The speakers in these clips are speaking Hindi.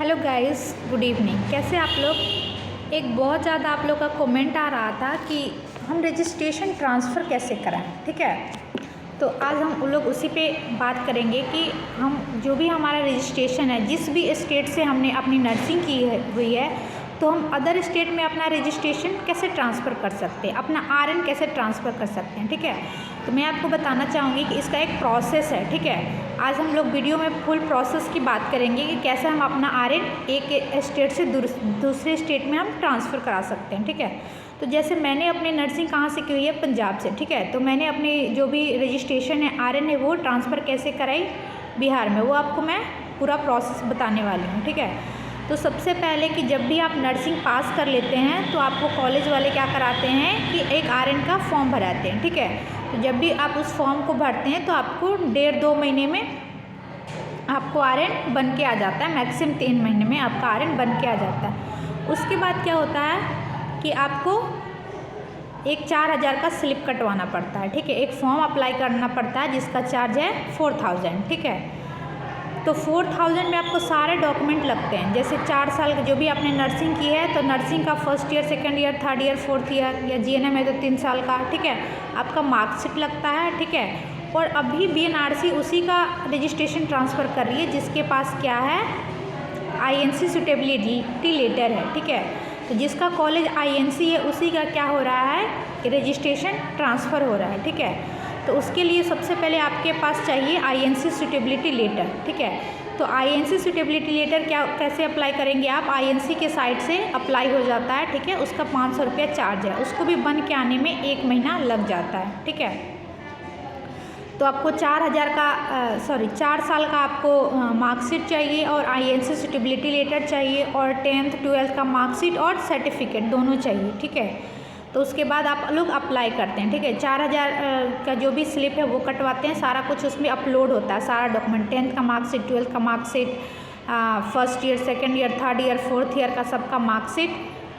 Hello guys, good evening. कैसे आप लोग। एक बहुत ज़्यादा आप लोग का कमेंट आ रहा था कि हम रजिस्ट्रेशन ट्रांसफ़र कैसे कराएं। ठीक है, तो आज हम उन लोग उसी पे बात करेंगे कि हम जो भी हमारा रजिस्ट्रेशन है, जिस भी स्टेट से हमने अपनी नर्सिंग की हुई है, तो हम अदर स्टेट में अपना रजिस्ट्रेशन कैसे ट्रांसफ़र कर सकते हैं, अपना आरएन कैसे ट्रांसफ़र कर सकते हैं। ठीक है, तो मैं आपको बताना चाहूँगी कि इसका एक प्रोसेस है। ठीक है, आज हम लोग वीडियो में फुल प्रोसेस की बात करेंगे कि कैसे हम अपना आरएन एक स्टेट से दूसरे स्टेट में हम ट्रांसफ़र करा सकते हैं। ठीक है, तो जैसे मैंने अपनी नर्सिंग कहाँ से की हुई है, पंजाब से। ठीक है, तो मैंने अपनी जो भी रजिस्ट्रेशन है आरएन है वो ट्रांसफ़र कैसे कराई बिहार में, वो आपको मैं पूरा प्रोसेस बताने वाली हूँ। ठीक है, तो सबसे पहले कि जब भी आप नर्सिंग पास कर लेते हैं तो आपको कॉलेज वाले क्या कराते हैं कि एक आरएन का फॉर्म भराते हैं। ठीक है, तो जब भी आप उस फॉर्म को भरते हैं तो आपको 1.5-2 महीने में आपको आरएन बन के आ जाता है, मैक्सिमम 3 महीने में आपका आरएन बन के आ जाता है। उसके बाद क्या होता है कि आपको एक 4,000 का स्लिप कटवाना पड़ता है। ठीक है, एक फॉर्म अप्लाई करना पड़ता है जिसका चार्ज है 4,000। ठीक है, तो 4,000 में आपको सारे डॉक्यूमेंट लगते हैं। जैसे 4 साल जो भी आपने नर्सिंग की है तो नर्सिंग का first year, second year, third year, fourth year, या जीएनएम है तो 3 साल का। ठीक है, आपका मार्कशीट लगता है। ठीक है, और अभी बीएनआरसी उसी का रजिस्ट्रेशन ट्रांसफ़र कर रही है जिसके पास क्या है, आईएनसी सुटेबिलिटी लेटर है। ठीक है, तो जिसका कॉलेज आईएनसी है उसी का क्या हो रहा है, रजिस्ट्रेशन ट्रांसफ़र हो रहा है। ठीक है, तो उसके लिए सबसे पहले आपके पास चाहिए आईएनसी सुटेबिलिटी लेटर। ठीक है, तो आईएनसी सुटेबिलिटी लेटर कैसे अप्लाई करेंगे आप, आईएनसी के साइट से अप्लाई हो जाता है। ठीक है, उसका 500 रुपया चार्ज है, उसको भी बन के आने में 1 महीना लग जाता है। ठीक है, तो आपको 4 साल का आपको मार्कशीट चाहिए और आईएनसी सुटेबिलिटी लेटर चाहिए और 10th 12th का मार्कशीट और सर्टिफिकेट दोनों चाहिए। ठीक है, तो उसके बाद आप लोग अप्लाई करते हैं। ठीक है, 4,000 का जो भी स्लिप है वो कटवाते हैं, सारा कुछ उसमें अपलोड होता है, सारा डॉक्यूमेंट, 10th का मार्कशीट, 12th का marksheet, first year, second year, third year, fourth year का सबका मार्कशीट।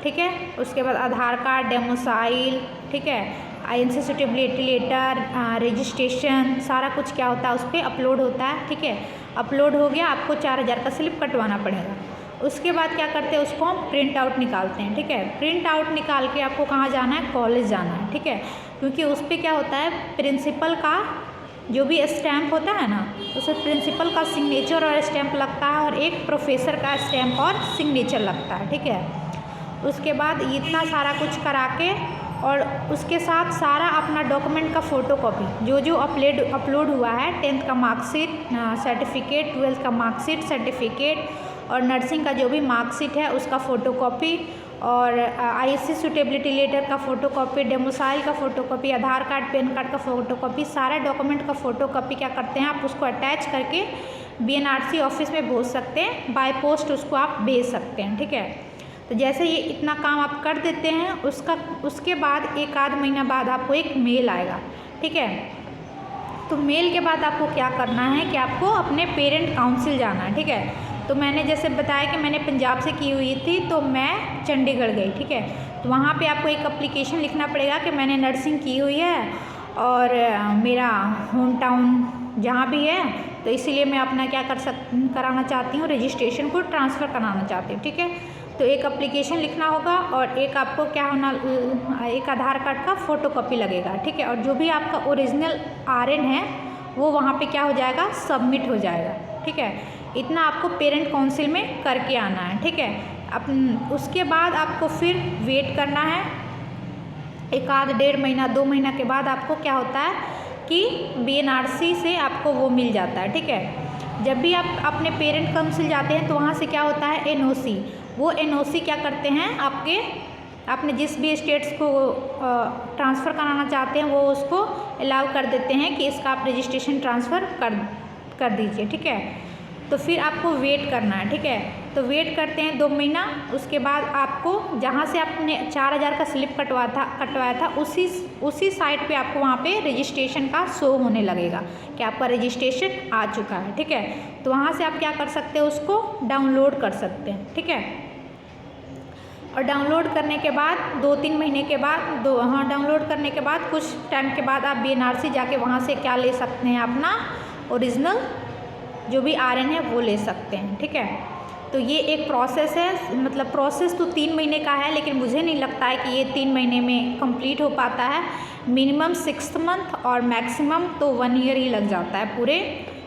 ठीक है, उसके बाद आधार कार्ड, डेमोसाइल, ठीक है, आईएनसी सुटेबिलिटी लेटर, रजिस्ट्रेशन, सारा कुछ क्या होता है उस पर अपलोड होता है। ठीक है, अपलोड हो गया, आपको 4,000 का स्लिप कटवाना पड़ेगा। उसके बाद क्या करते हैं, उसको हम प्रिंट आउट निकालते हैं। ठीक है, प्रिंट आउट निकाल के आपको कहाँ जाना है, कॉलेज जाना है। ठीक है, क्योंकि उस पर क्या होता है, प्रिंसिपल का जो भी स्टैम्प होता है ना, उसमें प्रिंसिपल का सिग्नेचर और स्टैम्प लगता है और एक प्रोफेसर का स्टैम्प और सिग्नेचर लगता है। ठीक है, उसके बाद इतना सारा कुछ करा के और उसके साथ सारा अपना डॉक्यूमेंट का फ़ोटोकॉपी जो अपलोड हुआ है, 10th का मार्कशीट, सर्टिफिकेट, 12th का मार्कशीट, सर्टिफिकेट और नर्सिंग का जो भी मार्कशीट है उसका फ़ोटोकॉपी और आईएनसी सुटेबिलिटी लेटर का फ़ोटोकॉपी, डेमोसाइल का फ़ोटोकॉपी, आधार कार्ड, पैन कार्ड का फ़ोटोकॉपी, सारे डॉक्यूमेंट का फ़ोटोकॉपी क्या करते हैं, आप उसको अटैच करके बीएनआरसी ऑफिस में भेज सकते हैं, बाय पोस्ट उसको आप भेज सकते हैं। ठीक है, तो जैसे ये इतना काम आप कर देते हैं उसके बाद 1 आध महीना बाद आपको एक मेल आएगा। ठीक है, तो मेल के बाद आपको क्या करना है कि आपको अपने पेरेंट काउंसिल जाना है। ठीक है, तो मैंने जैसे बताया कि मैंने पंजाब से की हुई थी तो मैं चंडीगढ़ गई। ठीक है, तो वहाँ पे आपको एक एप्लीकेशन लिखना पड़ेगा कि मैंने नर्सिंग की हुई है और मेरा होम टाउन जहाँ भी है, तो इसीलिए मैं अपना क्या कराना चाहती हूँ, रजिस्ट्रेशन को ट्रांसफ़र कराना चाहती हूँ। ठीक है, तो एक एप्लीकेशन लिखना होगा और एक आपको क्या होना, एक आधार कार्ड का फ़ोटोकॉपी लगेगा। ठीक है, और जो भी आपका ओरिजिनल आरएन है वो वहाँ पे क्या हो जाएगा, सबमिट हो जाएगा। ठीक है, इतना आपको पेरेंट काउंसिल में करके आना है। ठीक है, उसके बाद आपको फिर वेट करना है 1 आध 1.5 महीना 2 महीना के बाद आपको क्या होता है कि बीएनआरसी से आपको वो मिल जाता है। ठीक है, जब भी आप अपने पेरेंट काउंसिल जाते हैं तो वहाँ से क्या होता है, एनओसी, वो एनओसी क्या करते हैं, आपने जिस भी स्टेट्स को ट्रांसफ़र कराना चाहते हैं वो उसको अलाउ कर देते हैं कि इसका आप रजिस्ट्रेशन ट्रांसफ़र कर दीजिए। ठीक है, तो फिर आपको वेट करना है। ठीक है, तो वेट करते हैं 2 महीना, उसके बाद आपको जहाँ से आपने 4,000 का स्लिप कटवाया था उसी साइट पे आपको वहाँ पे रजिस्ट्रेशन का शो होने लगेगा कि आपका रजिस्ट्रेशन आ चुका है। ठीक है, तो वहाँ से आप क्या कर सकते हैं, उसको डाउनलोड कर सकते हैं। ठीक है, और डाउनलोड करने के बाद 2-3 महीने के बाद डाउनलोड करने के बाद कुछ टाइम के बाद आप बीएनआरसी जाके वहाँ से क्या ले सकते हैं, अपना ओरिजिनल जो भी आरएन है वो ले सकते हैं। ठीक है, तो ये एक प्रोसेस है, मतलब प्रोसेस तो 3 महीने का है, लेकिन मुझे नहीं लगता है कि ये 3 महीने में कंप्लीट हो पाता है। मिनिमम 6 मंथ और मैक्सिमम तो 1 ईयर ही लग जाता है पूरे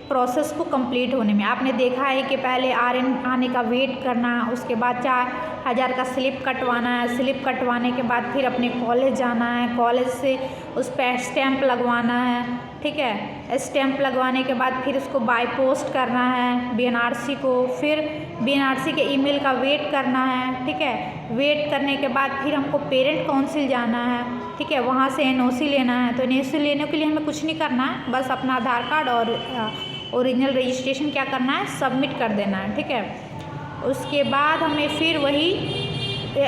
प्रोसेस को कंप्लीट होने में। आपने देखा है कि पहले RN आने का वेट करना, उसके बाद 4000 का स्लिप कटवाना है, स्लिप कटवाने के बाद फिर अपने कॉलेज जाना है, कॉलेज से उस पर स्टैंप लगवाना है, ठीक है। स्टैंप लगवाने के बाद फिर उसको बाय पोस्ट करना है BNRC को, फिर BNRC के ईमेल का वेट करना है, ठीक है। वेट करने के बाद फिर हमको पेरेंट काउंसिल जाना है, ठीक है, वहाँ से NOC लेना है। तो NOC लेने के लिए हमें कुछ नहीं करना है, बस अपना आधार कार्ड और ओरिजिनल रजिस्ट्रेशन क्या करना है, सबमिट कर देना है, ठीक है। उसके बाद हमें फिर वही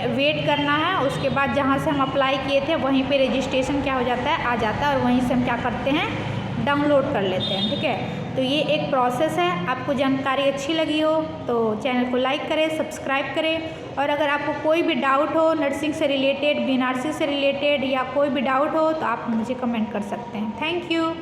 वेट करना है। उसके बाद जहाँ से हम अप्लाई किए थे वहीं पे रजिस्ट्रेशन क्या हो जाता है, आ जाता है, और वहीं से हम क्या करते हैं, डाउनलोड कर लेते हैं, ठीक है। तो ये एक प्रोसेस है। आपको जानकारी अच्छी लगी हो तो चैनल को लाइक करें, सब्सक्राइब करें, और अगर आपको कोई भी डाउट हो नर्सिंग से रिलेटेड, BNRC से रिलेटेड या कोई भी डाउट हो तो आप मुझे कमेंट कर सकते हैं। Thank you.